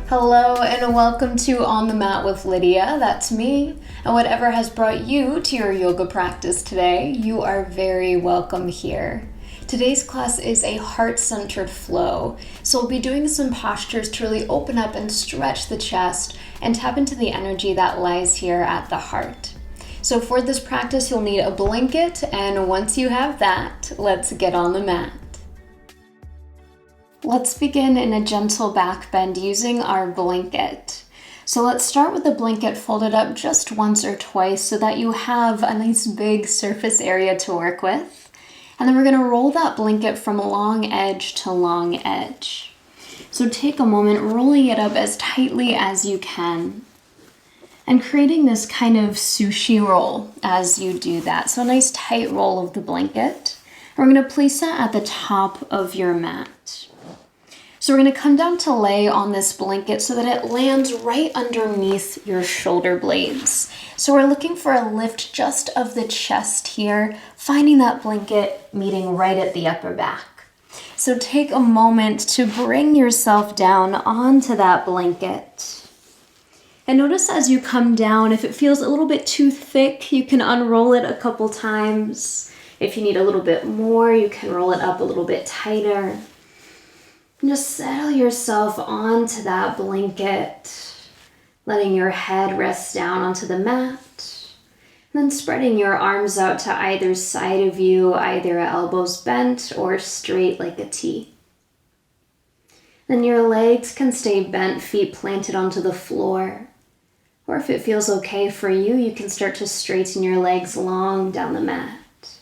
Hello and welcome to On the Mat with Lydia, that's me. And whatever has brought you to your yoga practice today, you are very welcome here. Today's class is a heart-centered flow, so we'll be doing some postures to really open up and stretch the chest and tap into the energy that lies here at the heart. So for this practice, you'll need a blanket, and once you have that, let's get on the mat. Let's begin in a gentle back bend using our blanket. So let's start with the blanket folded up just once or twice so that you have a nice big surface area to work with. And then we're going to roll that blanket from long edge to long edge. So take a moment rolling it up as tightly as you can and creating this kind of sushi roll as you do that. So a nice tight roll of the blanket. We're going to place that at the top of your mat. So we're going to come down to lay on this blanket so that it lands right underneath your shoulder blades. So we're looking for a lift just of the chest here, finding that blanket meeting right at the upper back. So take a moment to bring yourself down onto that blanket. And notice as you come down, if it feels a little bit too thick, you can unroll it a couple times. If you need a little bit more, you can roll it up a little bit tighter. Just settle yourself onto that blanket, letting your head rest down onto the mat, and then spreading your arms out to either side of you, either elbows bent or straight like a T. Then your legs can stay bent, feet planted onto the floor. Or if it feels okay for you, you can start to straighten your legs long down the mat.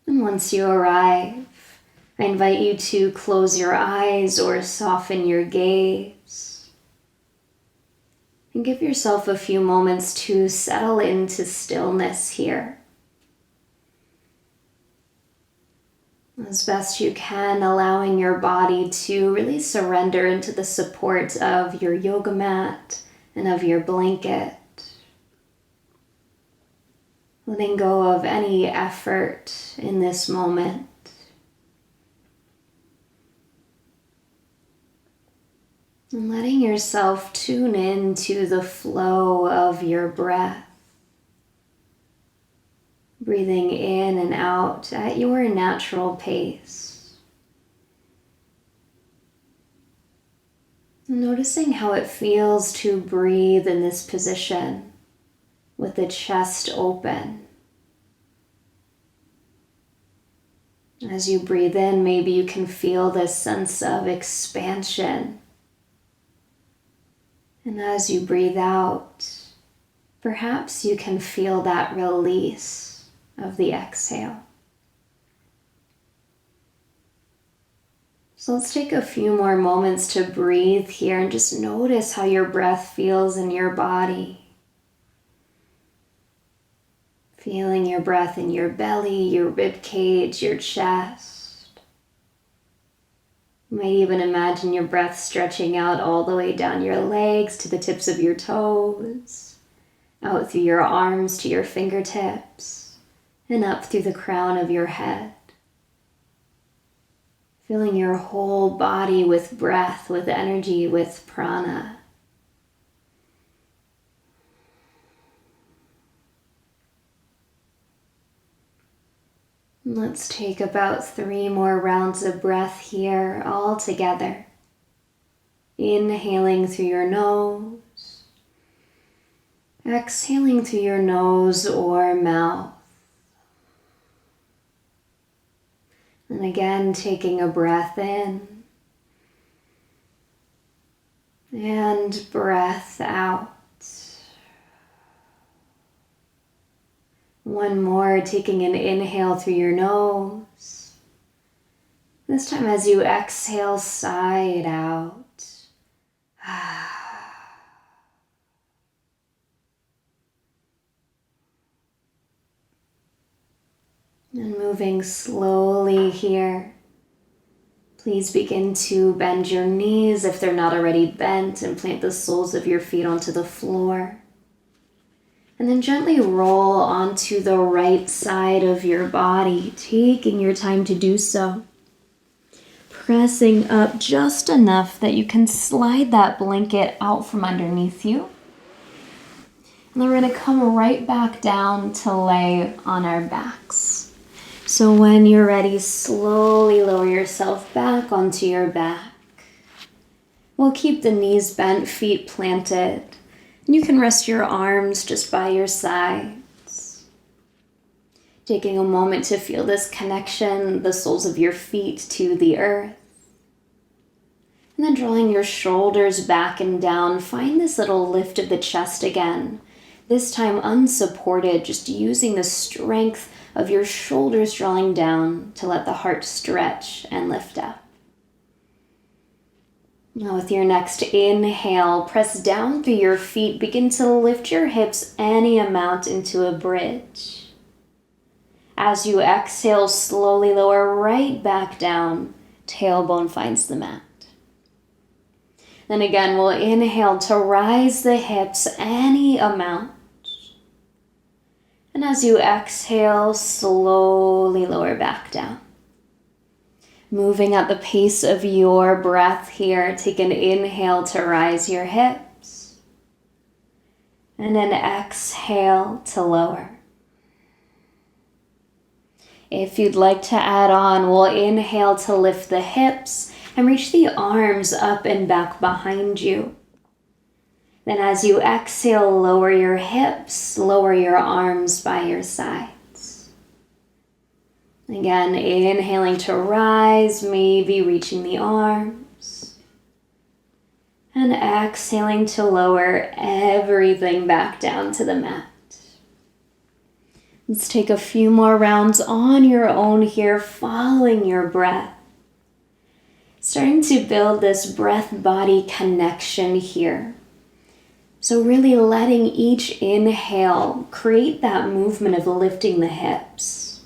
And once you arrive, I invite you to close your eyes or soften your gaze. And give yourself a few moments to settle into stillness here. As best you can, allowing your body to really surrender into the support of your yoga mat and of your blanket. Letting go of any effort in this moment. And letting yourself tune in to the flow of your breath. Breathing in and out at your natural pace. Noticing how it feels to breathe in this position with the chest open. As you breathe in, maybe you can feel this sense of expansion. And as you breathe out, perhaps you can feel that release of the exhale. So let's take a few more moments to breathe here and just notice how your breath feels in your body. Feeling your breath in your belly, your rib cage, your chest. You might even imagine your breath stretching out all the way down your legs to the tips of your toes, out through your arms to your fingertips, and up through the crown of your head. Filling your whole body with breath, with energy, with prana. Let's take about 3 more rounds of breath here all together. Inhaling through your nose. Exhaling through your nose or mouth. And again, taking a breath in. And breath out. One more, taking an inhale through your nose. This time as you exhale, sigh it out. And moving slowly here. Please begin to bend your knees if they're not already bent and plant the soles of your feet onto the floor. And then gently roll onto the right side of your body, taking your time to do so. pressing up just enough that you can slide that blanket out from underneath you. And then we're going to come right back down to lay on our backs. So when you're ready, slowly lower yourself back onto your back. We'll keep the knees bent, feet planted. And you can rest your arms just by your sides. Taking a moment to feel this connection, the soles of your feet to the earth. And then drawing your shoulders back and down, find this little lift of the chest again. This time unsupported, just using the strength of your shoulders drawing down to let the heart stretch and lift up. Now with your next inhale, press down through your feet. Begin to lift your hips any amount into a bridge. As you exhale, slowly lower right back down. Tailbone finds the mat. Then again, we'll inhale to rise the hips any amount. And as you exhale, slowly lower back down. Moving at the pace of your breath here, take an inhale to rise your hips. And an exhale to lower. If you'd like to add on, we'll inhale to lift the hips and reach the arms up and back behind you. Then as you exhale, lower your hips, lower your arms by your sides. Again, inhaling to rise, maybe reaching the arms. And exhaling to lower everything back down to the mat. Let's take a few more rounds on your own here, following your breath. Starting to build this breath-body connection here. So really letting each inhale create that movement of lifting the hips.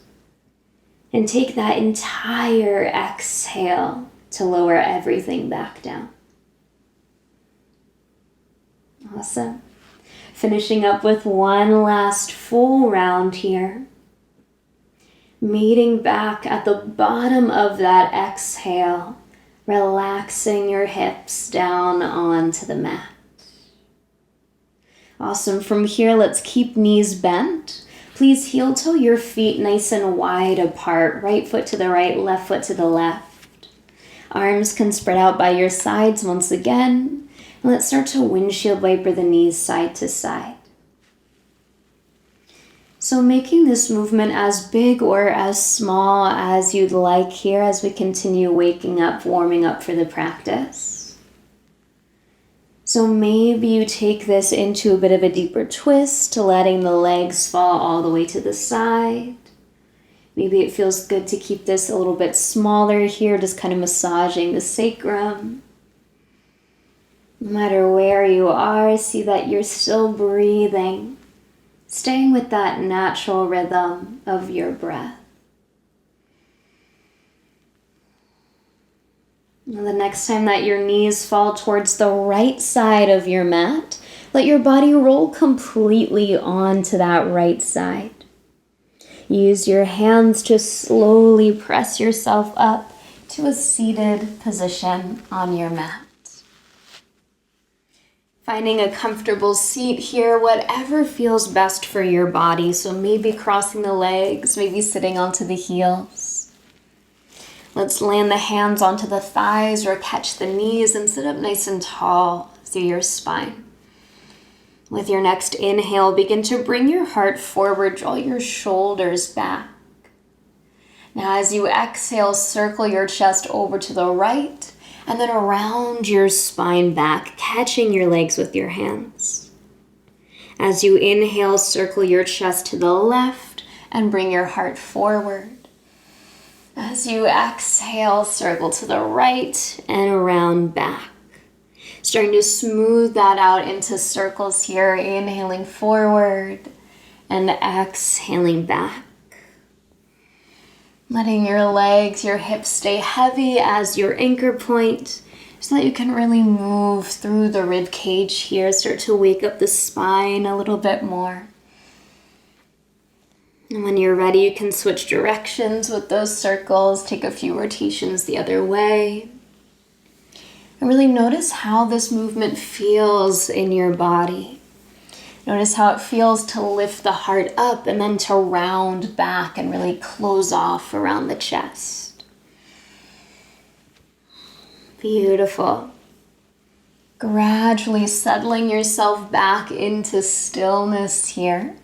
And take that entire exhale to lower everything back down. Awesome. Finishing up with one last full round here. Meeting back at the bottom of that exhale, relaxing your hips down onto the mat. Awesome. From here, let's keep knees bent. Please heel toe your feet nice and wide apart. Right foot to the right, left foot to the left. Arms can spread out by your sides once again. And let's start to windshield wiper the knees side to side. So making this movement as big or as small as you'd like here as we continue waking up, warming up for the practice. So maybe you take this into a bit of a deeper twist, letting the legs fall all the way to the side. Maybe it feels good to keep this a little bit smaller here, just kind of massaging the sacrum. No matter where you are, see that you're still breathing, staying with that natural rhythm of your breath. Now the next time that your knees fall towards the right side of your mat, let your body roll completely onto that right side. Use your hands to slowly press yourself up to a seated position on your mat. Finding a comfortable seat here, whatever feels best for your body. So maybe crossing the legs, maybe sitting onto the heels. Let's land the hands onto the thighs or catch the knees and sit up nice and tall through your spine. With your next inhale, begin to bring your heart forward, draw your shoulders back. Now as you exhale, circle your chest over to the right and then around your spine back, catching your legs with your hands. As you inhale, circle your chest to the left and bring your heart forward. As you exhale, circle to the right and around back. Starting to smooth that out into circles here, inhaling forward and exhaling back. Letting your legs, your hips stay heavy as your anchor point so that you can really move through the rib cage here. Start to wake up the spine a little bit more. And when you're ready, you can switch directions with those circles, take a few rotations the other way. And really notice how this movement feels in your body. Notice how it feels to lift the heart up and then to round back and really close off around the chest. Beautiful. Gradually settling yourself back into stillness here.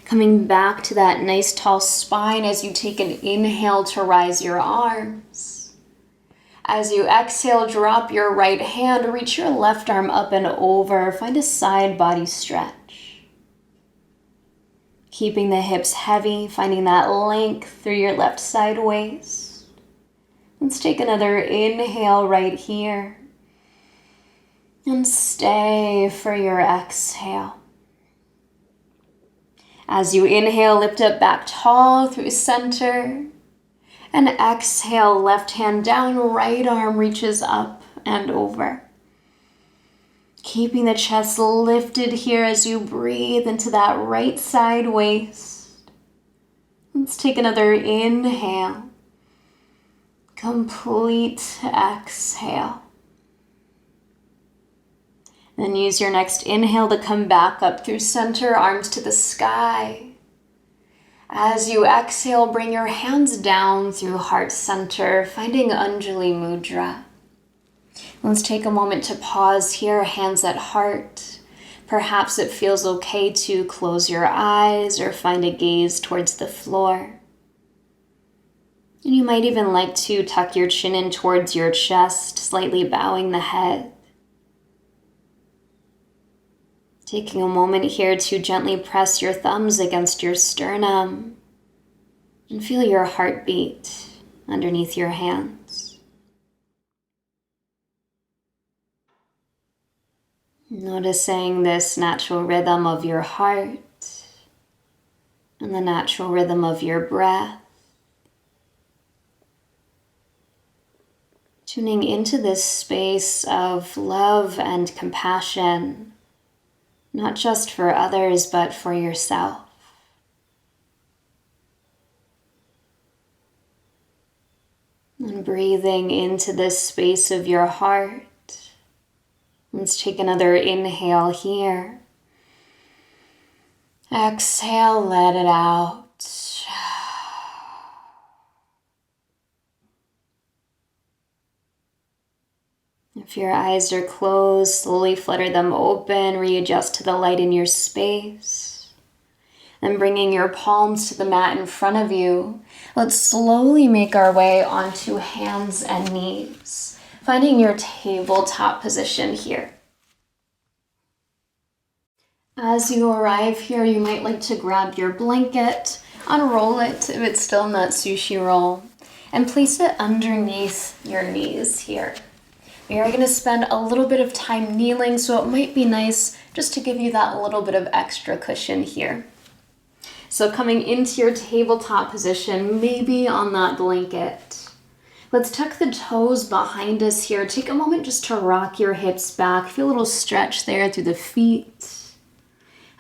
Coming back to that nice tall spine as you take an inhale to rise your arms. As you exhale, drop your right hand, reach your left arm up and over. Find a side body stretch. Keeping the hips heavy, finding that length through your left side waist. Let's take another inhale right here. And stay for your exhale. As you inhale, lift up back tall through center. And exhale, left hand down, right arm reaches up and over. Keeping the chest lifted here as you breathe into that right side waist. Let's take another inhale. Complete exhale. Then use your next inhale to come back up through center, arms to the sky. As you exhale, bring your hands down through heart center, finding Anjali Mudra. Let's take a moment to pause here, hands at heart. Perhaps it feels okay to close your eyes or find a gaze towards the floor. And you might even like to tuck your chin in towards your chest, slightly bowing the head. Taking a moment here to gently press your thumbs against your sternum and feel your heartbeat underneath your hands. Noticing this natural rhythm of your heart and the natural rhythm of your breath. Tuning into this space of love and compassion, not just for others, but for yourself. And breathing into this space of your heart. Let's take another inhale here. Exhale, let it out. If your eyes are closed, slowly flutter them open, readjust to the light in your space. And bringing your palms to the mat in front of you, let's slowly make our way onto hands and knees, finding your tabletop position here. As you arrive here, you might like to grab your blanket, unroll it if it's still in that sushi roll, and place it underneath your knees here. We are going to spend a little bit of time kneeling, so it might be nice just to give you that little bit of extra cushion here. So coming into your tabletop position, maybe on that blanket. Let's tuck the toes behind us here. Take a moment just to rock your hips back. Feel a little stretch there through the feet.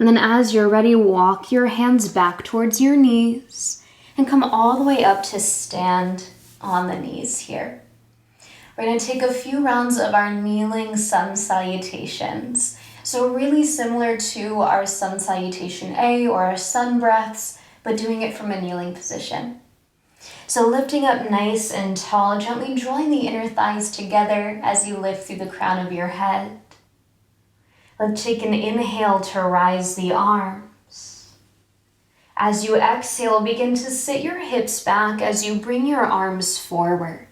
And then as you're ready, walk your hands back towards your knees and come all the way up to stand on the knees here. We're going to take a few rounds of our kneeling sun salutations. So really similar to our sun salutation A or our sun breaths, but doing it from a kneeling position. So lifting up nice and tall, gently drawing the inner thighs together as you lift through the crown of your head. Let's take an inhale to rise the arms. As you exhale, begin to sit your hips back as you bring your arms forward.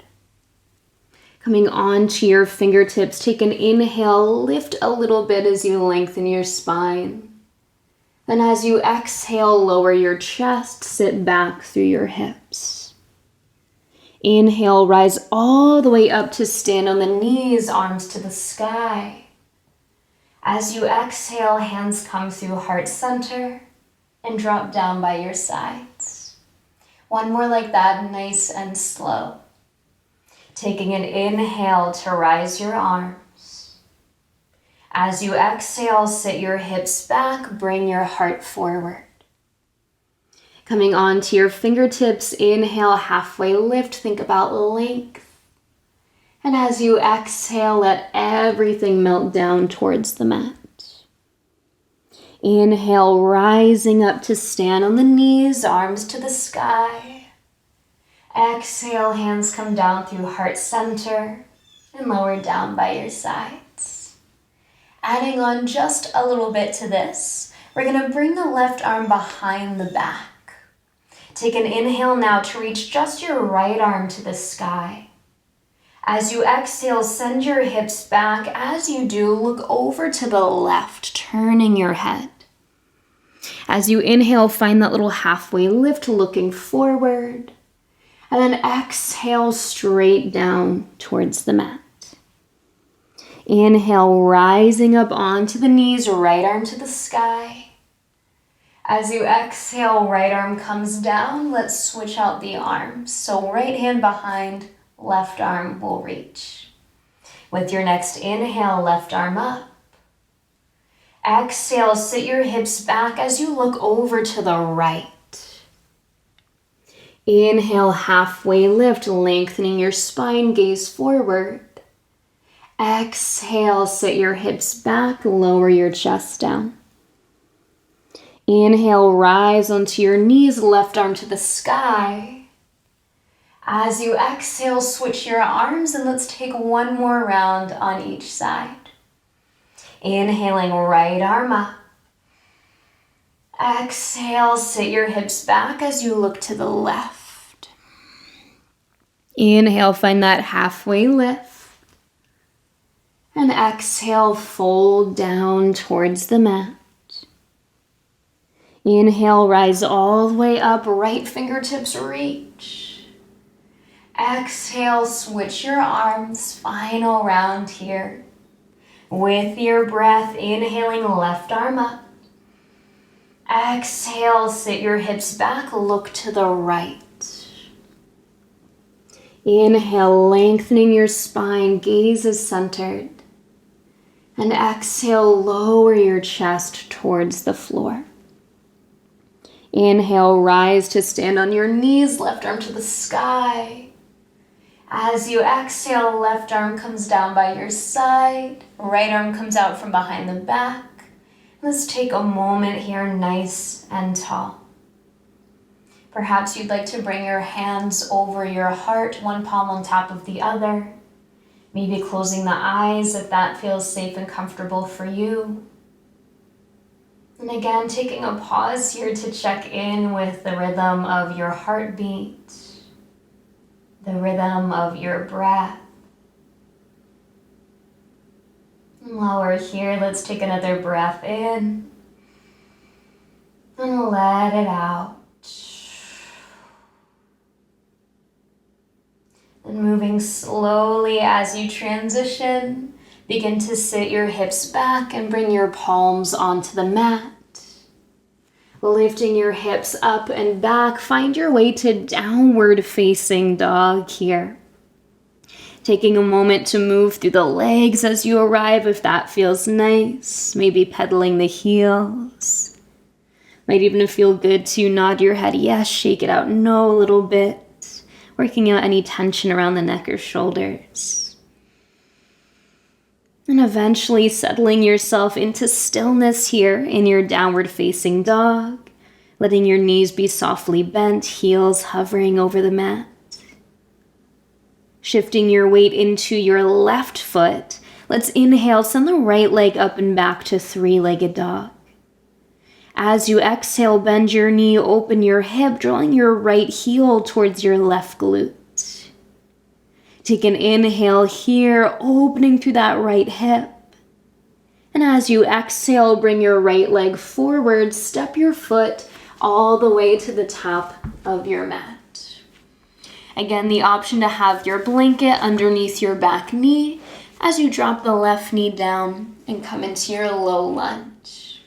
Coming onto your fingertips, take an inhale, lift a little bit as you lengthen your spine. Then as you exhale, lower your chest, sit back through your hips. Inhale, rise all the way up to stand on the knees, arms to the sky. As you exhale, hands come through heart center and drop down by your sides. One more like that, nice and slow. Taking an inhale to rise your arms. As you exhale, sit your hips back, bring your heart forward. Coming onto your fingertips, inhale, halfway lift, think about length. And as you exhale, let everything melt down towards the mat. Inhale, rising up to stand on the knees, arms to the sky. Exhale, hands come down through heart center and lower down by your sides. Adding on just a little bit to this, we're going to bring the left arm behind the back. Take an inhale now to reach just your right arm to the sky. As you exhale, send your hips back. As you do, look over to the left, turning your head. As you inhale, find that little halfway lift, looking forward. And then exhale straight down towards the mat. Inhale, rising up onto the knees, right arm to the sky. As you exhale, right arm comes down. Let's switch out the arms. So right hand behind, left arm will reach. With your next inhale, left arm up. Exhale, sit your hips back as you look over to the right. Inhale, halfway lift, lengthening your spine, gaze forward. Exhale, sit your hips back, lower your chest down. Inhale, rise onto your knees, left arm to the sky. As you exhale, switch your arms and let's take one more round on each side. Inhaling, right arm up. Exhale, sit your hips back as you look to the left. Inhale, find that halfway lift. And exhale, fold down towards the mat. Inhale, rise all the way up, right fingertips reach. Exhale, switch your arms, final round here. With your breath, inhaling, left arm up. Exhale, sit your hips back, look to the right. Inhale, lengthening your spine, gaze is centered. And exhale, lower your chest towards the floor. Inhale, rise to stand on your knees, left arm to the sky. As you exhale, left arm comes down by your side, right arm comes out from behind the back. Let's take a moment here, nice and tall. Perhaps you'd like to bring your hands over your heart, one palm on top of the other. Maybe closing the eyes if that feels safe and comfortable for you. And again, taking a pause here to check in with the rhythm of your heartbeat, the rhythm of your breath. And while we're here, let's take another breath in and let it out. And moving slowly as you transition, begin to sit your hips back and bring your palms onto the mat. Lifting your hips up and back, find your way to downward facing dog here. Taking a moment to move through the legs as you arrive if that feels nice. Maybe pedaling the heels. Might even feel good to nod your head yes, shake it out no a little bit. Working out any tension around the neck or shoulders. And eventually settling yourself into stillness here in your downward facing dog, letting your knees be softly bent, heels hovering over the mat. Shifting your weight into your left foot, let's inhale, send the right leg up and back to three-legged dog. As you exhale, bend your knee, open your hip, drawing your right heel towards your left glute. Take an inhale here, opening through that right hip. And as you exhale, bring your right leg forward, step your foot all the way to the top of your mat. Again, the option to have your blanket underneath your back knee as you drop the left knee down and come into your low lunge.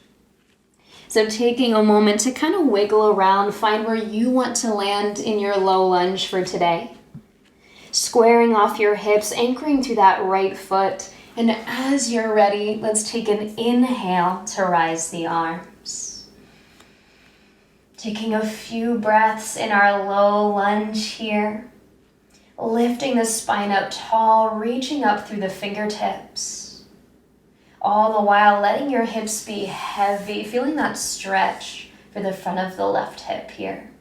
So taking a moment to kind of wiggle around, find where you want to land in your low lunge for today. Squaring off your hips, anchoring through that right foot. And as you're ready, let's take an inhale to rise the arms. Taking a few breaths in our low lunge here. Lifting the spine up tall, reaching up through the fingertips. All the while letting your hips be heavy, feeling that stretch for the front of the left hip here.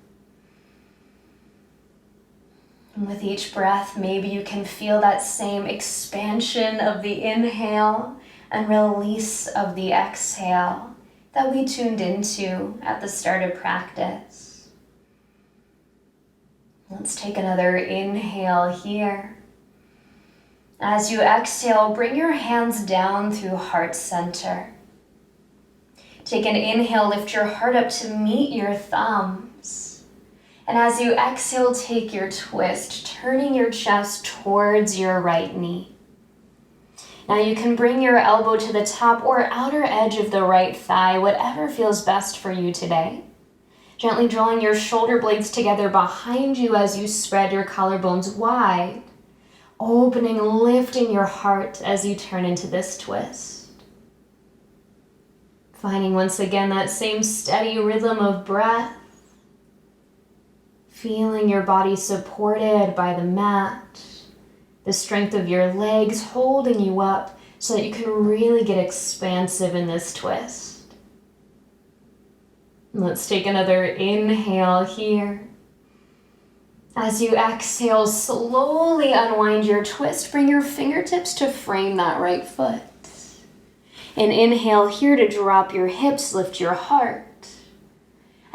And with each breath, maybe you can feel that same expansion of the inhale and release of the exhale that we tuned into at the start of practice. Let's take another inhale here. As you exhale, bring your hands down through heart center. Take an inhale, lift your heart up to meet your thumbs. And as you exhale, take your twist, turning your chest towards your right knee. Now you can bring your elbow to the top or outer edge of the right thigh, whatever feels best for you today. Gently drawing your shoulder blades together behind you as you spread your collarbones wide, opening, lifting your heart as you turn into this twist. Finding once again that same steady rhythm of breath, feeling your body supported by the mat, the strength of your legs holding you up so that you can really get expansive in this twist. Let's take another inhale here. As you exhale, slowly unwind your twist. Bring your fingertips to frame that right foot. An inhale here to drop your hips, lift your heart.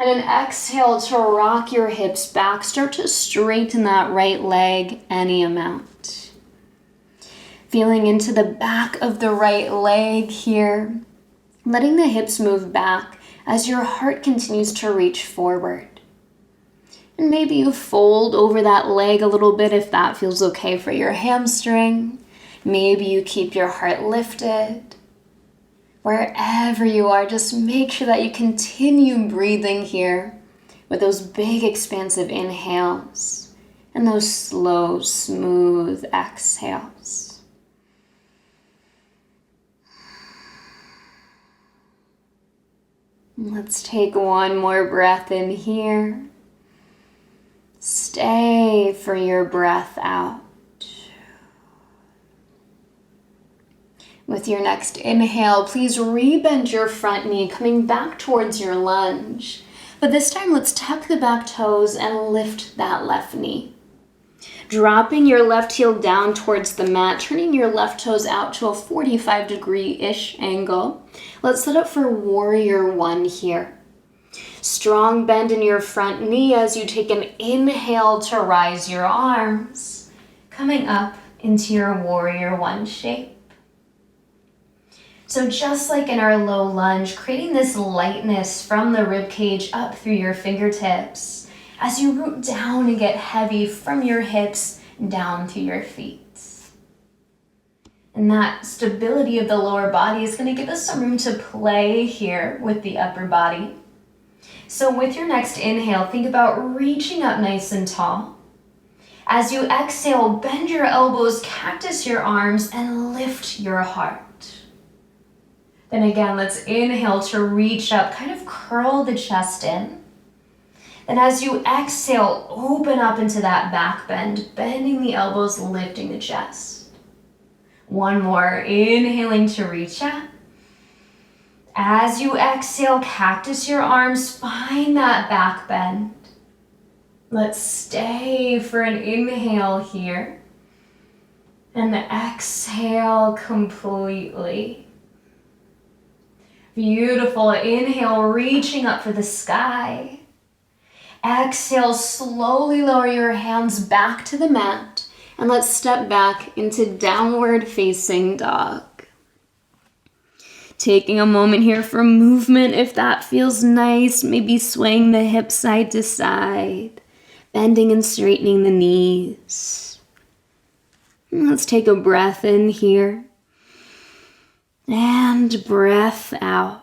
And an exhale to rock your hips back. Start to straighten that right leg any amount. Feeling into the back of the right leg here. Letting the hips move back as your heart continues to reach forward. And maybe you fold over that leg a little bit if that feels okay for your hamstring. Maybe you keep your heart lifted. Wherever you are, just make sure that you continue breathing here with those big expansive inhales and those slow, smooth exhales. Let's take one more breath in here. Stay for your breath out. With your next inhale, please rebend your front knee, coming back towards your lunge. But this time, let's tuck the back toes and lift that left knee. Dropping your left heel down towards the mat, turning your left toes out to a 45-degree-ish angle. Let's set up for warrior one here. Strong bend in your front knee as you take an inhale to rise your arms, coming up into your warrior one shape. So just like in our low lunge, creating this lightness from the rib cage up through your fingertips as you root down and get heavy from your hips down to your feet. And that stability of the lower body is going to give us some room to play here with the upper body. So with your next inhale, think about reaching up nice and tall. As you exhale, bend your elbows, cactus your arms, and lift your heart. Then again, let's inhale to reach up, kind of curl the chest in. Then as you exhale, open up into that back bend, bending the elbows, lifting the chest. One more, inhaling to reach up. As you exhale, cactus your arms, find that back bend. Let's stay for an inhale here. And exhale completely. Beautiful, inhale, reaching up for the sky. Exhale, slowly lower your hands back to the mat and let's step back into downward facing dog. Taking a moment here for movement if that feels nice, maybe swaying the hips side to side, bending and straightening the knees. And let's take a breath in here and breath out.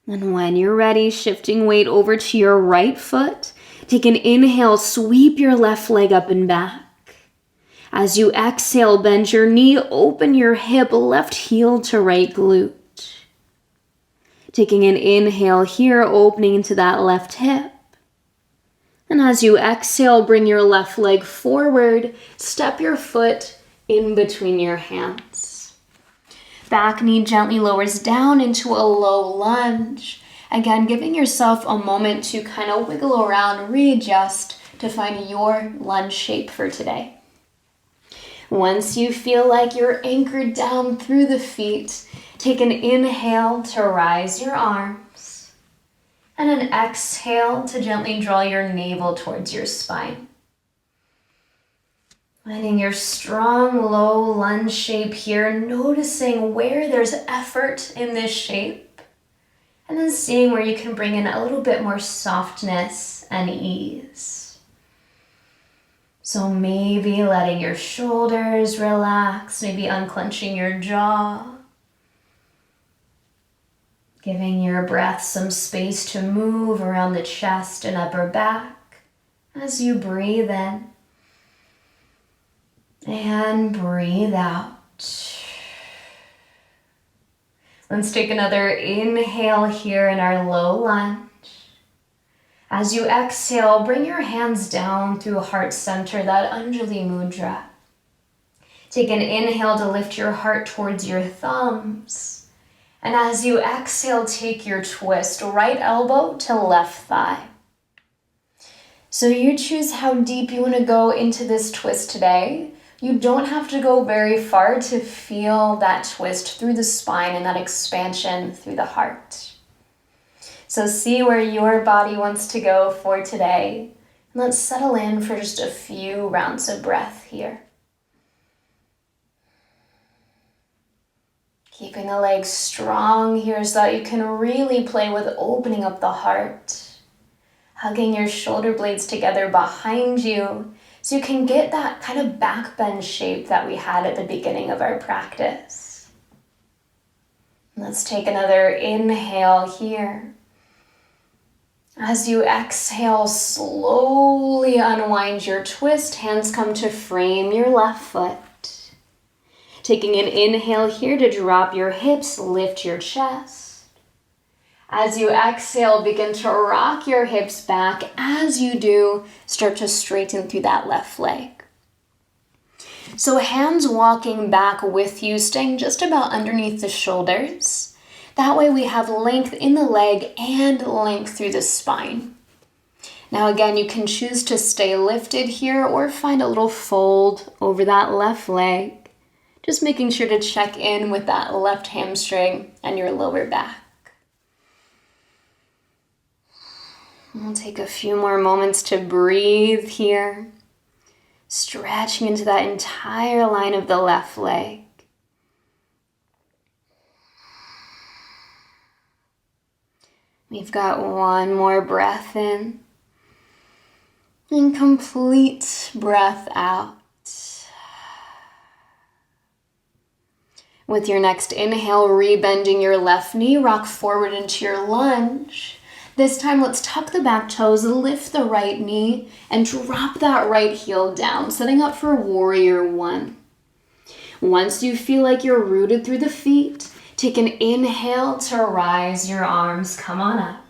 And when you're ready, shifting weight over to your right foot, take an inhale, sweep your left leg up and back. As you exhale, bend your knee, open your hip, left heel to right glute. Taking an inhale here, opening into that left hip. And as you exhale, bring your left leg forward. Step your foot in between your hands. Back knee gently lowers down into a low lunge. Again, giving yourself a moment to kind of wiggle around, readjust to find your lunge shape for today. Once you feel like you're anchored down through the feet, take an inhale to rise your arms and an exhale to gently draw your navel towards your spine. Finding your strong low lunge shape here, noticing where there's effort in this shape, and then seeing where you can bring in a little bit more softness and ease. So maybe letting your shoulders relax, maybe unclenching your jaw. Giving your breath some space to move around the chest and upper back as you breathe in and breathe out. Let's take another inhale here in our low lunge. As you exhale, bring your hands down through heart center, that Anjali Mudra. Take an inhale to lift your heart towards your thumbs. And as you exhale, take your twist, right elbow to left thigh. So you choose how deep you want to go into this twist today. You don't have to go very far to feel that twist through the spine and that expansion through the heart. So see where your body wants to go for today. And let's settle in for just a few rounds of breath here. Keeping the legs strong here so that you can really play with opening up the heart. Hugging your shoulder blades together behind you so you can get that kind of back bend shape that we had at the beginning of our practice. Let's take another inhale here. As you exhale, slowly unwind your twist. Hands come to frame your left foot. Taking an inhale here to drop your hips, lift your chest. As you exhale, begin to rock your hips back. As you do, start to straighten through that left leg. So hands walking back with you, staying just about underneath the shoulders. That way we have length in the leg and length through the spine. Now again, you can choose to stay lifted here or find a little fold over that left leg. Just making sure to check in with that left hamstring and your lower back. We'll take a few more moments to breathe here. Stretching into that entire line of the left leg. We've got one more breath in. And complete breath out. With your next inhale, rebending your left knee, rock forward into your lunge. This time, let's tuck the back toes, lift the right knee, and drop that right heel down, setting up for warrior one. Once you feel like you're rooted through the feet, take an inhale to rise your arms. Come on up.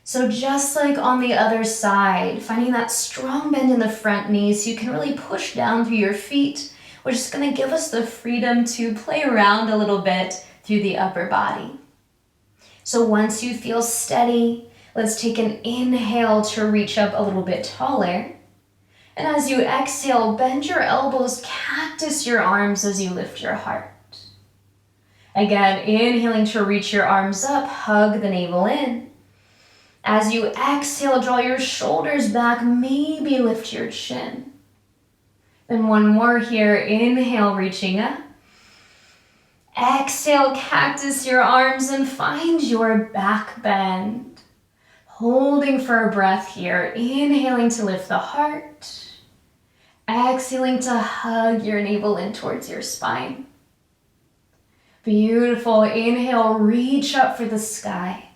So just like on the other side, finding that strong bend in the front knee so you can really push down through your feet, which is going to give us the freedom to play around a little bit through the upper body. So once you feel steady, let's take an inhale to reach up a little bit taller. And as you exhale, bend your elbows, cactus your arms as you lift your heart. Again, inhaling to reach your arms up, hug the navel in. As you exhale, draw your shoulders back, maybe lift your chin. Then one more here, inhale, reaching up. Exhale, cactus your arms and find your back bend. Holding for a breath here, inhaling to lift the heart. Exhaling to hug your navel in towards your spine. Beautiful, inhale, reach up for the sky.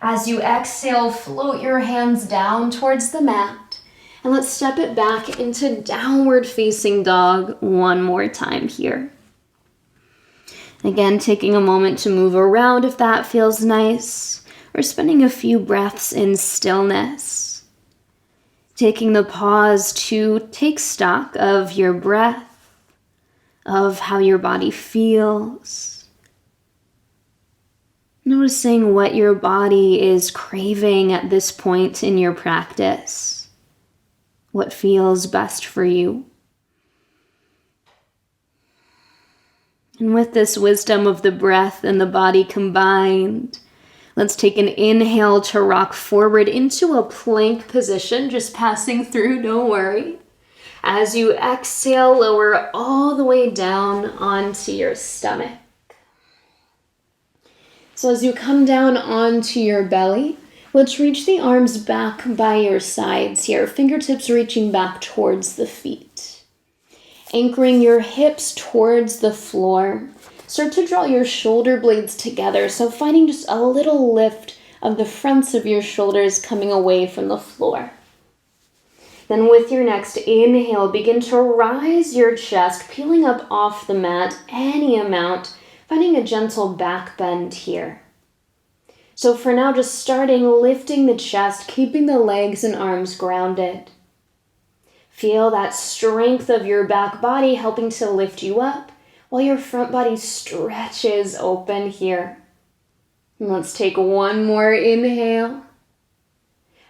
As you exhale, float your hands down towards the mat. And let's step it back into downward facing dog one more time here. Again, taking a moment to move around if that feels nice, or spending a few breaths in stillness. Taking the pause to take stock of your breath, of how your body feels. Noticing what your body is craving at this point in your practice. What feels best for you. And with this wisdom of the breath and the body combined, let's take an inhale to rock forward into a plank position, just passing through, don't worry. As you exhale, lower all the way down onto your stomach. So as you come down onto your belly, let's reach the arms back by your sides here, fingertips reaching back towards the feet. Anchoring your hips towards the floor. Start to draw your shoulder blades together, so finding just a little lift of the fronts of your shoulders coming away from the floor. Then with your next inhale, begin to rise your chest, peeling up off the mat any amount, finding a gentle back bend here. So for now, just starting lifting the chest, keeping the legs and arms grounded. Feel that strength of your back body helping to lift you up while your front body stretches open here. And let's take one more inhale.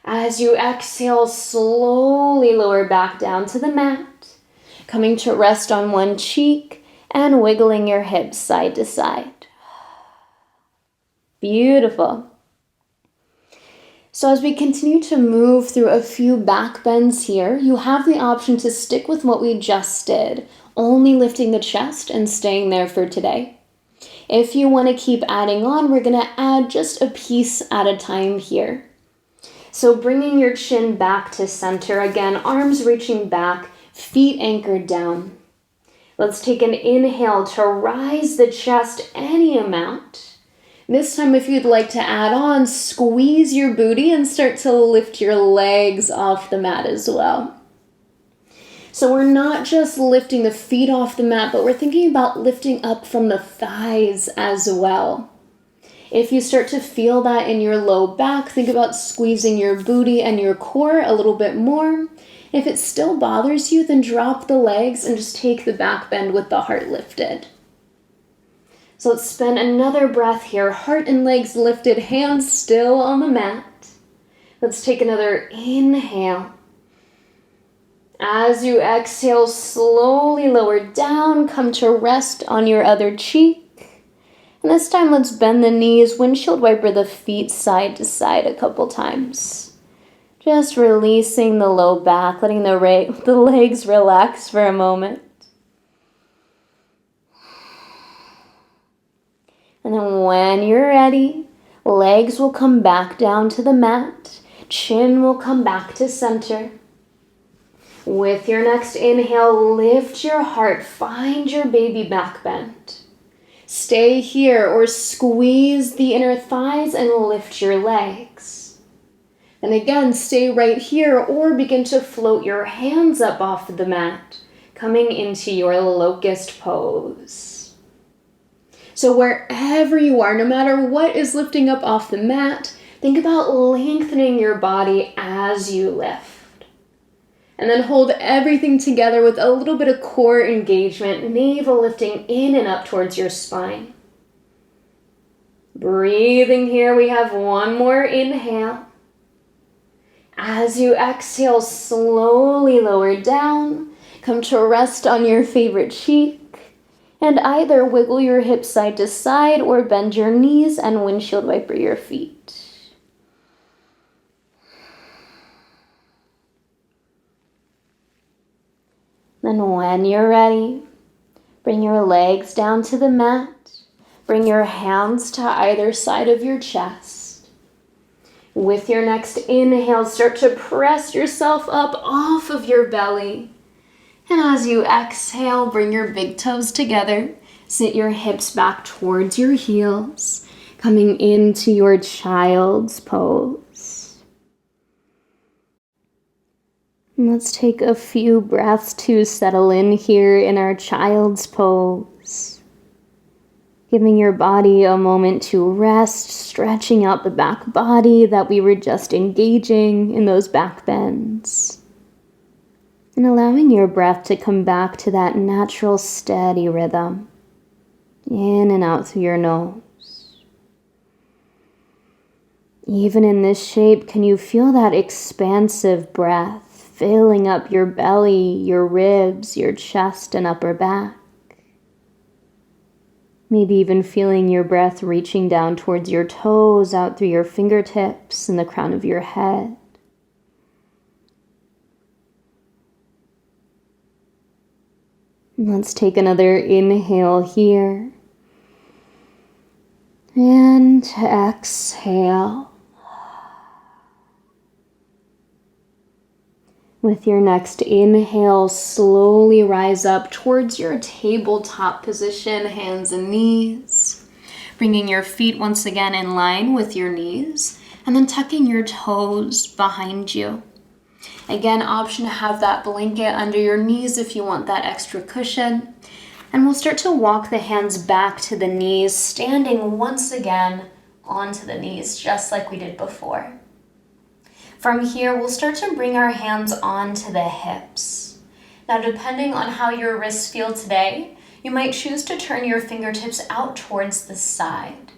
As you exhale, slowly lower back down to the mat, coming to rest on one cheek and wiggling your hips side to side. Beautiful. So as we continue to move through a few back bends here, you have the option to stick with what we just did, only lifting the chest and staying there for today. If you want to keep adding on, we're going to add just a piece at a time here. So bringing your chin back to center, again, arms reaching back, feet anchored down. Let's take an inhale to rise the chest any amount. This time, if you'd like to add on, squeeze your booty and start to lift your legs off the mat as well. So we're not just lifting the feet off the mat, but we're thinking about lifting up from the thighs as well. If you start to feel that in your low back, think about squeezing your booty and your core a little bit more. If it still bothers you, then drop the legs and just take the back bend with the heart lifted. So let's spend another breath here, heart and legs lifted, hands still on the mat. Let's take another inhale. As you exhale, slowly lower down, come to rest on your other cheek. And this time, let's bend the knees, windshield wiper the feet side to side a couple times. Just releasing the low back, letting the legs relax for a moment. And then when you're ready, legs will come back down to the mat. Chin will come back to center. With your next inhale, lift your heart. Find your baby back bend. Stay here or squeeze the inner thighs and lift your legs. And again, stay right here or begin to float your hands up off the mat, coming into your locust pose. So wherever you are, no matter what is lifting up off the mat, think about lengthening your body as you lift. And then hold everything together with a little bit of core engagement, navel lifting in and up towards your spine. Breathing here, we have one more inhale. As you exhale, slowly lower down, come to rest on your favorite cheek. And either wiggle your hips side to side or bend your knees and windshield wiper your feet. Then when you're ready, bring your legs down to the mat. Bring your hands to either side of your chest. With your next inhale, start to press yourself up off of your belly. And as you exhale, bring your big toes together. Sit your hips back towards your heels, coming into your child's pose. And let's take a few breaths to settle in here in our child's pose. Giving your body a moment to rest, stretching out the back body that we were just engaging in those back bends. And allowing your breath to come back to that natural, steady rhythm. In and out through your nose. Even in this shape, can you feel that expansive breath filling up your belly, your ribs, your chest, and upper back? Maybe even feeling your breath reaching down towards your toes, out through your fingertips and the crown of your head. Let's take another inhale here. And exhale. With your next inhale, slowly rise up towards your tabletop position, hands and knees. Bringing your feet once again in line with your knees, and then tucking your toes behind you. Again, option to have that blanket under your knees if you want that extra cushion. And we'll start to walk the hands back to the knees, standing once again onto the knees, just like we did before. From here, we'll start to bring our hands onto the hips. Now, depending on how your wrists feel today, you might choose to turn your fingertips out towards the side.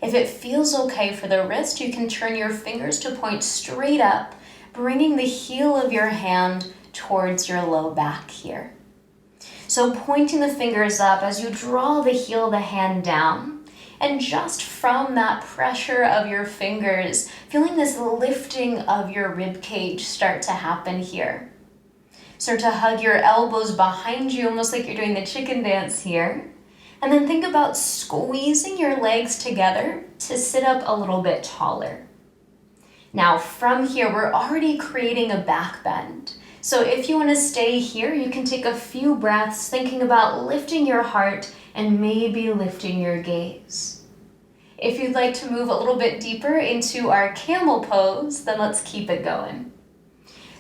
If it feels okay for the wrist, you can turn your fingers to point straight up, bringing the heel of your hand towards your low back here. So pointing the fingers up as you draw the heel of the hand down, and just from that pressure of your fingers, feeling this lifting of your rib cage start to happen here. Start to hug your elbows behind you, almost like you're doing the chicken dance here. And then think about squeezing your legs together to sit up a little bit taller. Now from here, we're already creating a back bend. So if you want to stay here, you can take a few breaths thinking about lifting your heart and maybe lifting your gaze. If you'd like to move a little bit deeper into our camel pose, then let's keep it going.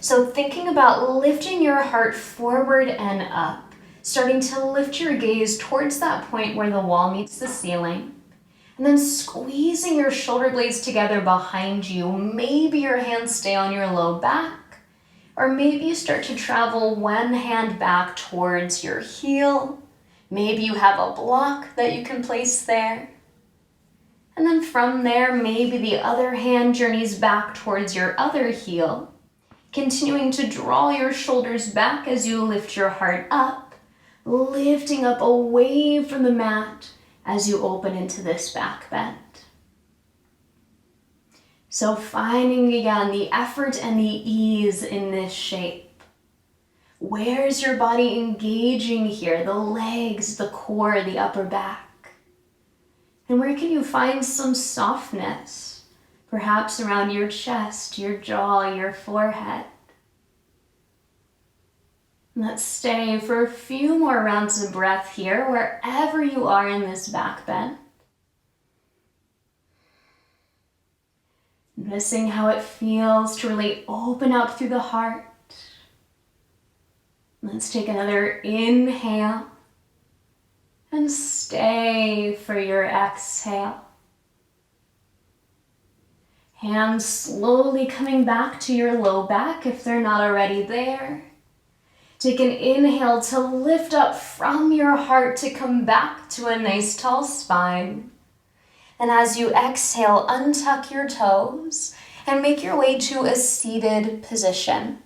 So thinking about lifting your heart forward and up, starting to lift your gaze towards that point where the wall meets the ceiling, and then squeezing your shoulder blades together behind you. Maybe your hands stay on your low back, or maybe you start to travel one hand back towards your heel. Maybe you have a block that you can place there. And then from there, maybe the other hand journeys back towards your other heel, continuing to draw your shoulders back as you lift your heart up, lifting up away from the mat as you open into this back bend. So finding again the effort and the ease in this shape. Where's your body engaging here? The legs, the core, the upper back. And where can you find some softness? Perhaps around your chest, your jaw, your forehead. Let's stay for a few more rounds of breath here, wherever you are in this back bend. Noticing how it feels to really open up through the heart. Let's take another inhale and stay for your exhale. Hands slowly coming back to your low back if they're not already there. Take an inhale to lift up from your heart to come back to a nice tall spine. And as you exhale, untuck your toes and make your way to a seated position.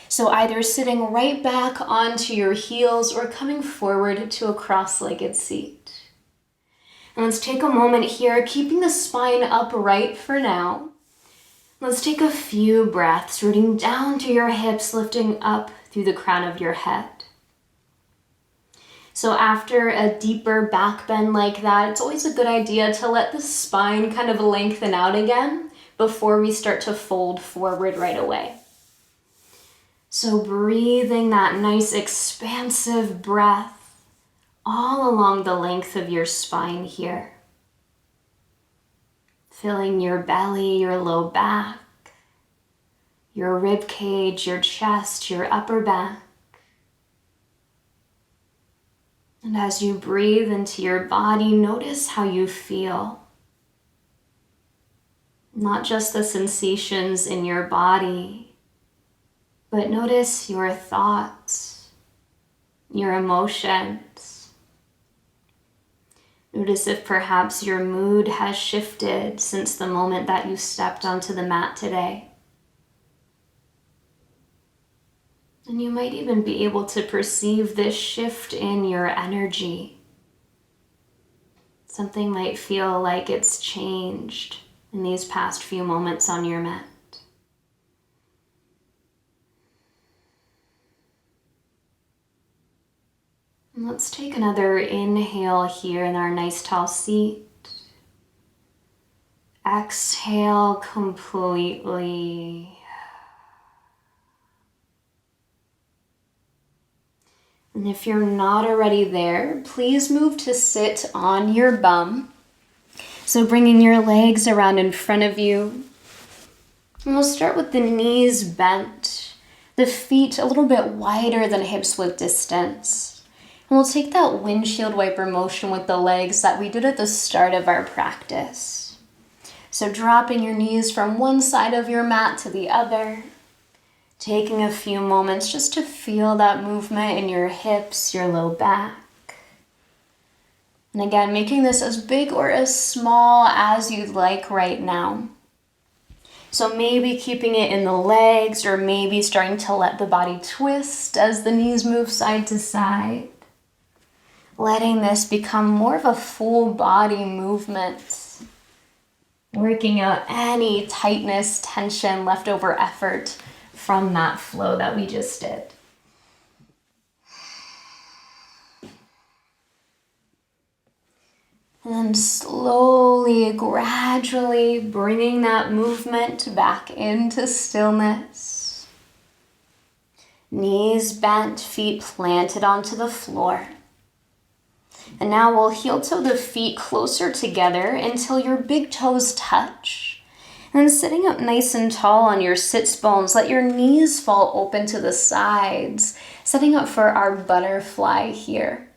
So either sitting right back onto your heels or coming forward to a cross-legged seat. And let's take a moment here, keeping the spine upright for now. Let's take a few breaths, rooting down through your hips, lifting up through the crown of your head. So after a deeper back bend like that, it's always a good idea to let the spine kind of lengthen out again before we start to fold forward right away. So breathing that nice expansive breath all along the length of your spine here. Filling your belly, your low back, your rib cage, your chest, your upper back. And as you breathe into your body, notice how you feel. Not just the sensations in your body, but notice your thoughts, your emotions. Notice if perhaps your mood has shifted since the moment that you stepped onto the mat today. And you might even be able to perceive this shift in your energy. Something might feel like it's changed in these past few moments on your mat. And let's take another inhale here in our nice tall seat. Exhale completely. And if you're not already there, please move to sit on your bum. So bringing your legs around in front of you. And we'll start with the knees bent, the feet a little bit wider than hips width distance. And we'll take that windshield wiper motion with the legs that we did at the start of our practice. So dropping your knees from one side of your mat to the other. Taking a few moments just to feel that movement in your hips, your low back. And again, making this as big or as small as you'd like right now. So maybe keeping it in the legs or maybe starting to let the body twist as the knees move side to side. Letting this become more of a full body movement. Working out any tightness, tension, leftover effort from that flow that we just did. And then slowly, gradually bringing that movement back into stillness. Knees bent, feet planted onto the floor. And now we'll heel toe the feet closer together until your big toes touch. And then sitting up nice and tall on your sits bones, let your knees fall open to the sides, setting up for our butterfly here.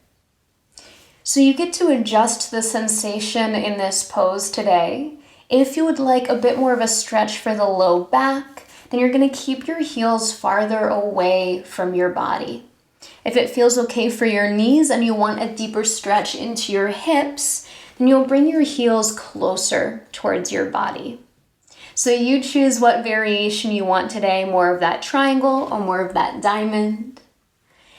So you get to adjust the sensation in this pose today. If you would like a bit more of a stretch for the low back, then you're going to keep your heels farther away from your body. If it feels okay for your knees and you want a deeper stretch into your hips, then you'll bring your heels closer towards your body. So you choose what variation you want today, more of that triangle or more of that diamond.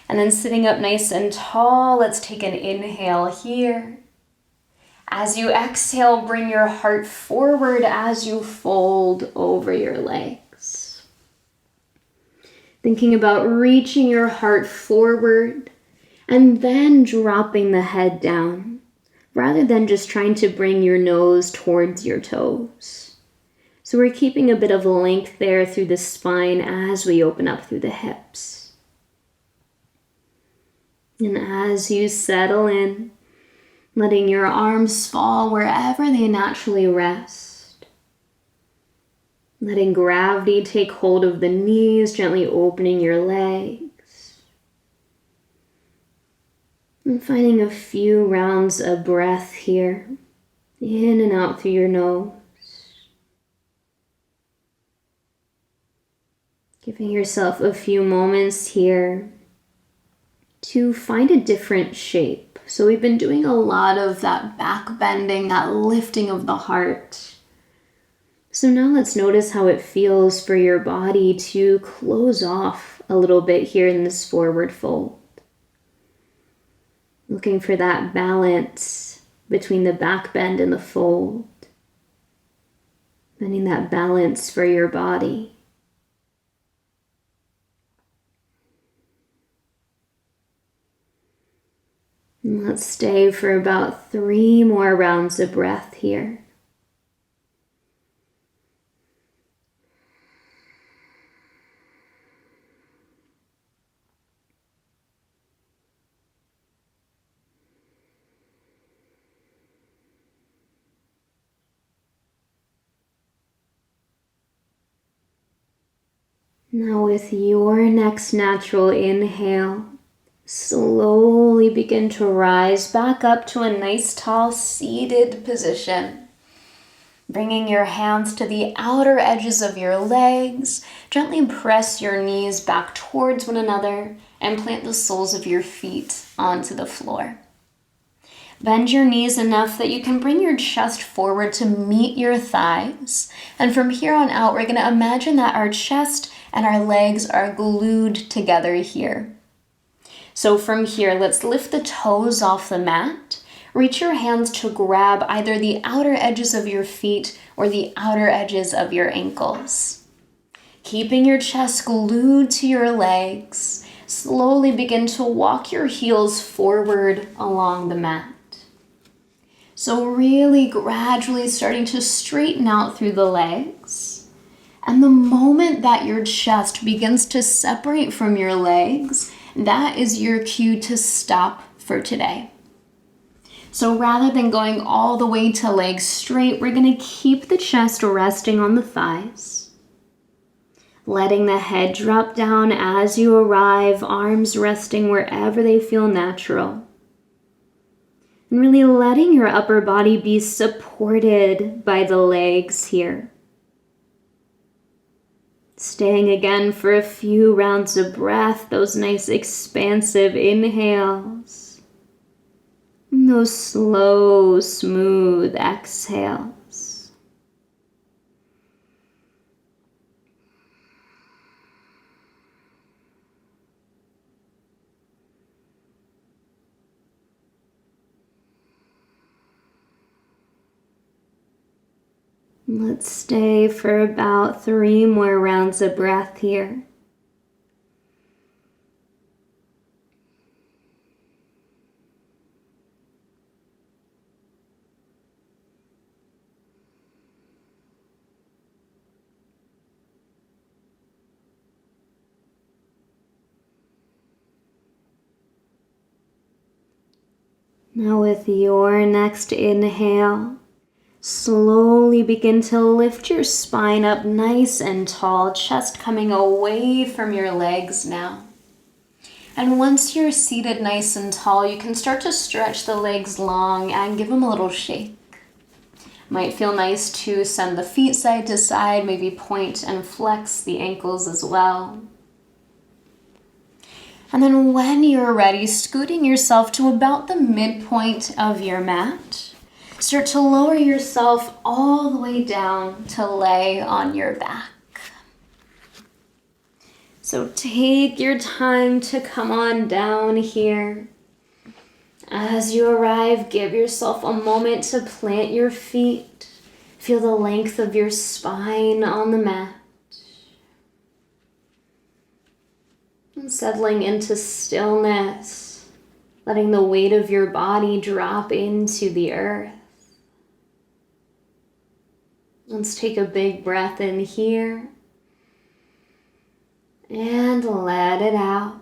And then sitting up nice and tall, let's take an inhale here. As you exhale, bring your heart forward as you fold over your legs. Thinking about reaching your heart forward and then dropping the head down, rather than just trying to bring your nose towards your toes. So we're keeping a bit of length there through the spine as we open up through the hips. And as you settle in, letting your arms fall wherever they naturally rest. Letting gravity take hold of the knees, gently opening your legs. And finding a few rounds of breath here, in and out through your nose. Giving yourself a few moments here to find a different shape. So we've been doing a lot of that back bending, that lifting of the heart. So now let's notice how it feels for your body to close off a little bit here in this forward fold. Looking for that balance between the back bend and the fold. Finding that balance for your body. And let's stay for about 3 more rounds of breath here. Now with your next natural inhale, Slowly begin to rise back up to a nice tall seated position. Bringing your hands to the outer edges of your legs, gently press your knees back towards one another and plant the soles of your feet onto the floor. Bend your knees enough that you can bring your chest forward to meet your thighs. And from here on out, we're going to imagine that our chest and our legs are glued together here. So from here, let's lift the toes off the mat. Reach your hands to grab either the outer edges of your feet or the outer edges of your ankles. Keeping your chest glued to your legs, slowly begin to walk your heels forward along the mat. So really gradually starting to straighten out through the legs. And the moment that your chest begins to separate from your legs, that is your cue to stop for today. So rather than going all the way to legs straight, we're going to keep the chest resting on the thighs. Letting the head drop down as you arrive, arms resting wherever they feel natural. And really letting your upper body be supported by the legs here. Staying again for a few rounds of breath, those nice expansive inhales. And those slow, smooth exhales. Let's stay for about 3 more rounds of breath here. Now with your next inhale, slowly begin to lift your spine up nice and tall, chest coming away from your legs now. And once you're seated nice and tall, you can start to stretch the legs long and give them a little shake. Might feel nice to send the feet side to side, maybe point and flex the ankles as well. And then when you're ready, scooting yourself to about the midpoint of your mat, start to lower yourself all the way down to lay on your back. So take your time to come on down here. As you arrive, give yourself a moment to plant your feet. Feel the length of your spine on the mat. And settling into stillness, letting the weight of your body drop into the earth. Let's take a big breath in here and let it out.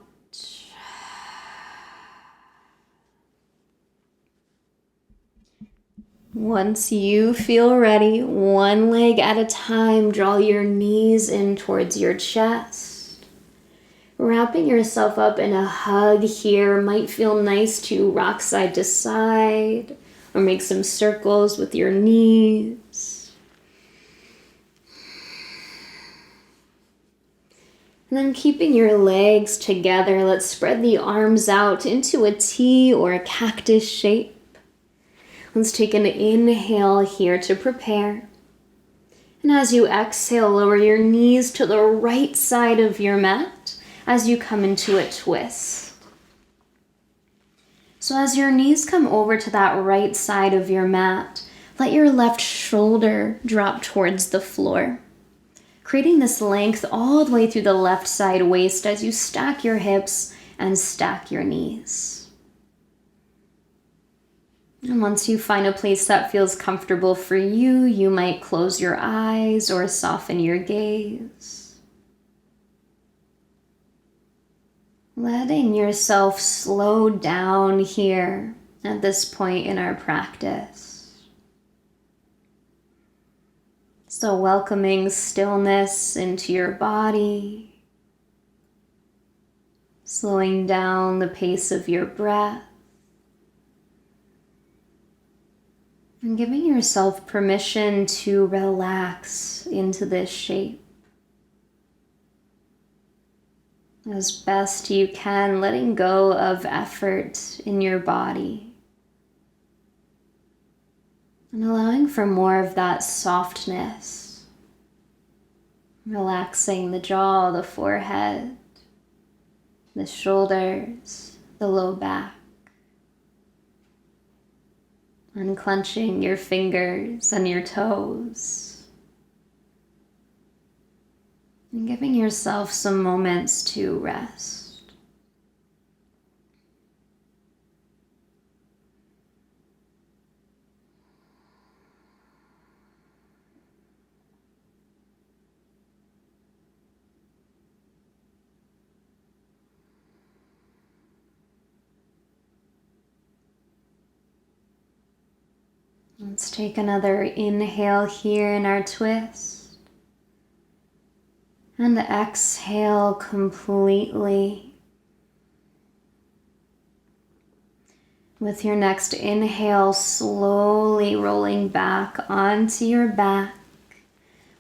Once you feel ready, one leg at a time, draw your knees in towards your chest. Wrapping yourself up in a hug here. Might feel nice to rock side to side or make some circles with your knees. And then keeping your legs together, let's spread the arms out into a T or a cactus shape. Let's take an inhale here to prepare. And as you exhale, lower your knees to the right side of your mat as you come into a twist. So as your knees come over to that right side of your mat, let your left shoulder drop towards the floor, creating this length all the way through the left side waist as you stack your hips and stack your knees. And once you find a place that feels comfortable for you, you might close your eyes or soften your gaze. Letting yourself slow down here at this point in our practice. So welcoming stillness into your body. slowing down the pace of your breath, and giving yourself permission to relax into this shape. As best you can, letting go of effort in your body and allowing for more of that softness, relaxing the jaw, the forehead, the shoulders, the low back, unclenching your fingers and your toes, and giving yourself some moments to rest. Let's take another inhale here in our twist. And exhale completely. With your next inhale, slowly rolling back onto your back.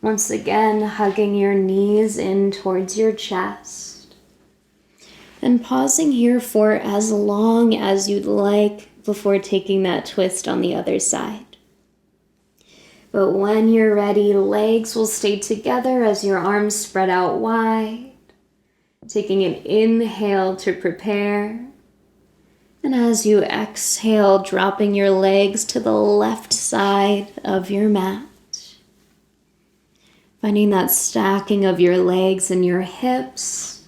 Once again, hugging your knees in towards your chest. And pausing here for as long as you'd like before taking that twist on the other side. But when you're ready, legs will stay together as your arms spread out wide. Taking an inhale to prepare. And as you exhale, dropping your legs to the left side of your mat. Finding that stacking of your legs and your hips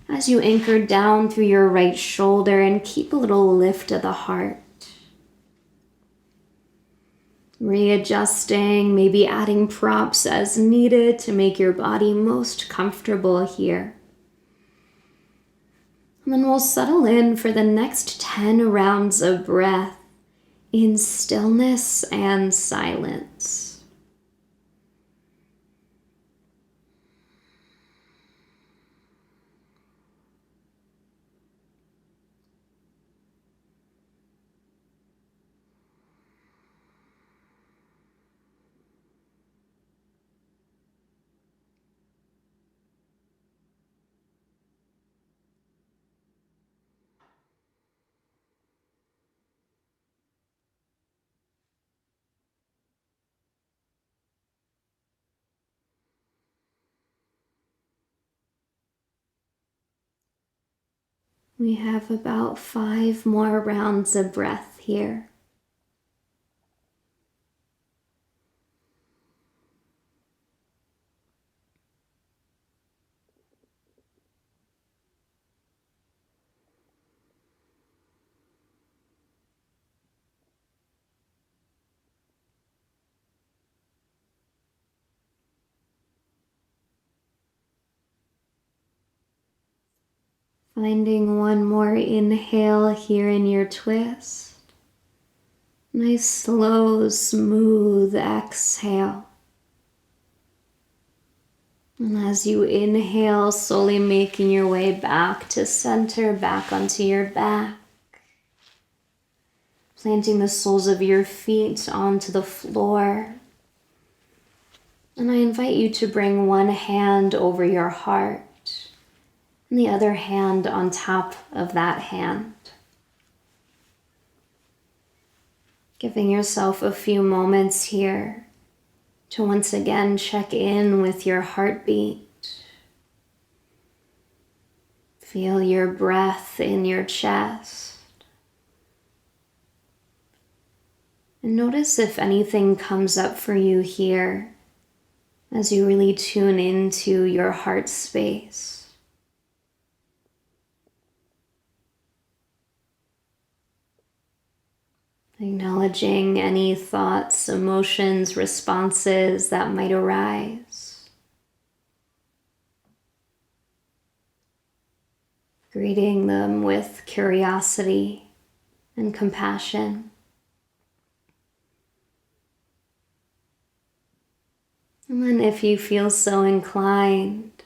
as you anchor down through your right shoulder and keep a little lift of the heart. Readjusting, maybe adding props as needed to make your body most comfortable here. And then we'll settle in for the next 10 rounds of breath in stillness and silence. We have about 5 more rounds of breath here. Finding one more inhale here in your twist. Nice, slow, smooth exhale. And as you inhale, slowly making your way back to center, back onto your back. Planting the soles of your feet onto the floor. And I invite you to bring one hand over your heart and the other hand on top of that hand. Giving yourself a few moments here to once again check in with your heartbeat. Feel your breath in your chest. And notice if anything comes up for you here as you really tune into your heart space. Acknowledging any thoughts, emotions, responses that might arise. Greeting them with curiosity and compassion. And then if you feel so inclined,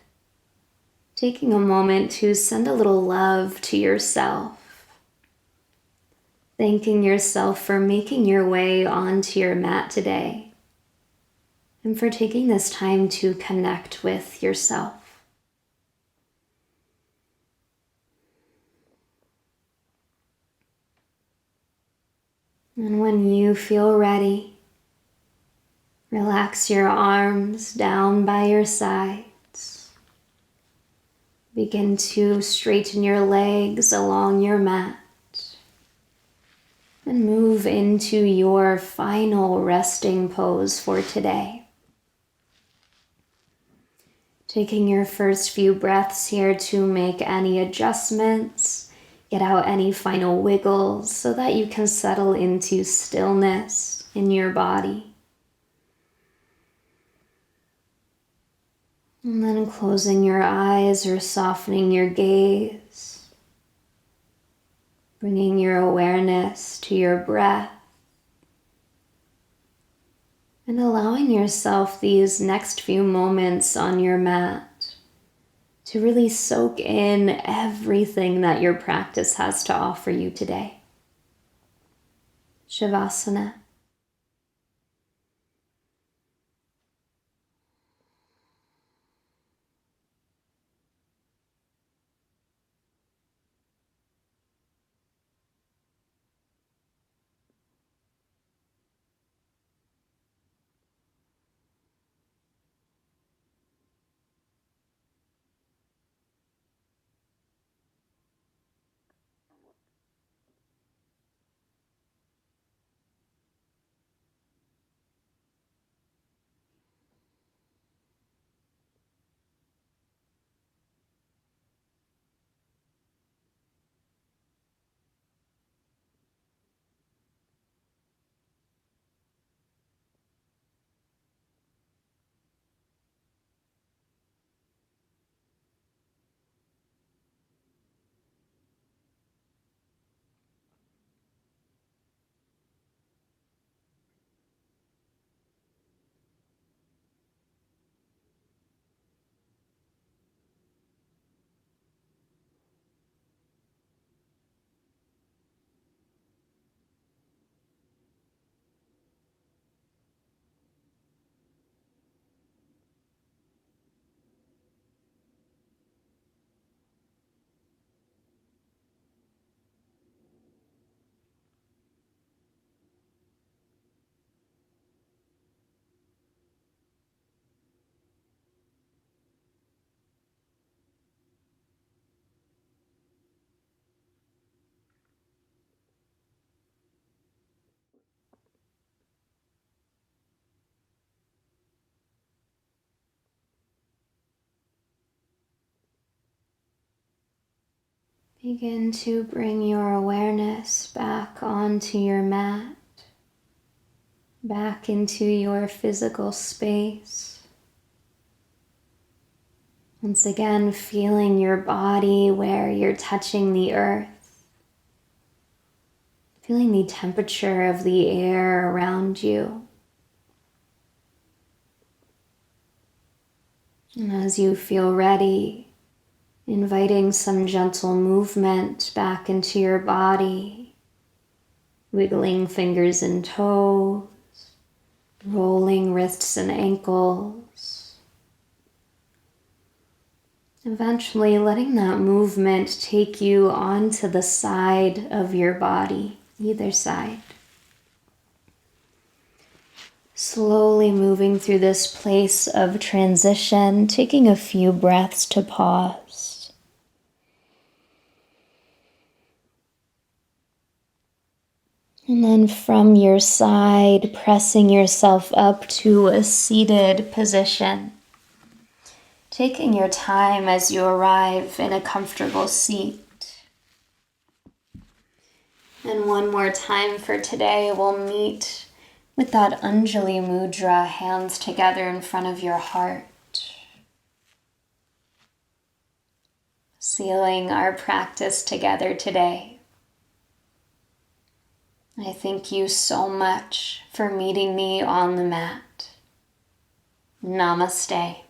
Taking a moment to send a little love to yourself. Thanking yourself for making your way onto your mat today and for taking this time to connect with yourself. And when you feel ready, relax your arms down by your sides. Begin to straighten your legs along your mat and move into your final resting pose for today. Taking your first few breaths here to make any adjustments, get out any final wiggles so that you can settle into stillness in your body. And then closing your eyes or softening your gaze, bringing your awareness to your breath, and allowing yourself these next few moments on your mat to really soak in everything that your practice has to offer you today. Savasana. Begin to bring your awareness back onto your mat, back into your physical space. Once again, feeling your body where you're touching the earth, feeling the temperature of the air around you. And as you feel ready, inviting some gentle movement back into your body, wiggling fingers and toes, rolling wrists and ankles. Eventually letting that movement take you onto the side of your body, either side. Slowly moving through this place of transition, taking a few breaths to pause. And then from your side, pressing yourself up to a seated position. Taking your time as you arrive in a comfortable seat. And one more time for today, we'll meet with that Anjali Mudra, hands together in front of your heart. Sealing our practice together today. I thank you so much for meeting me on the mat. Namaste.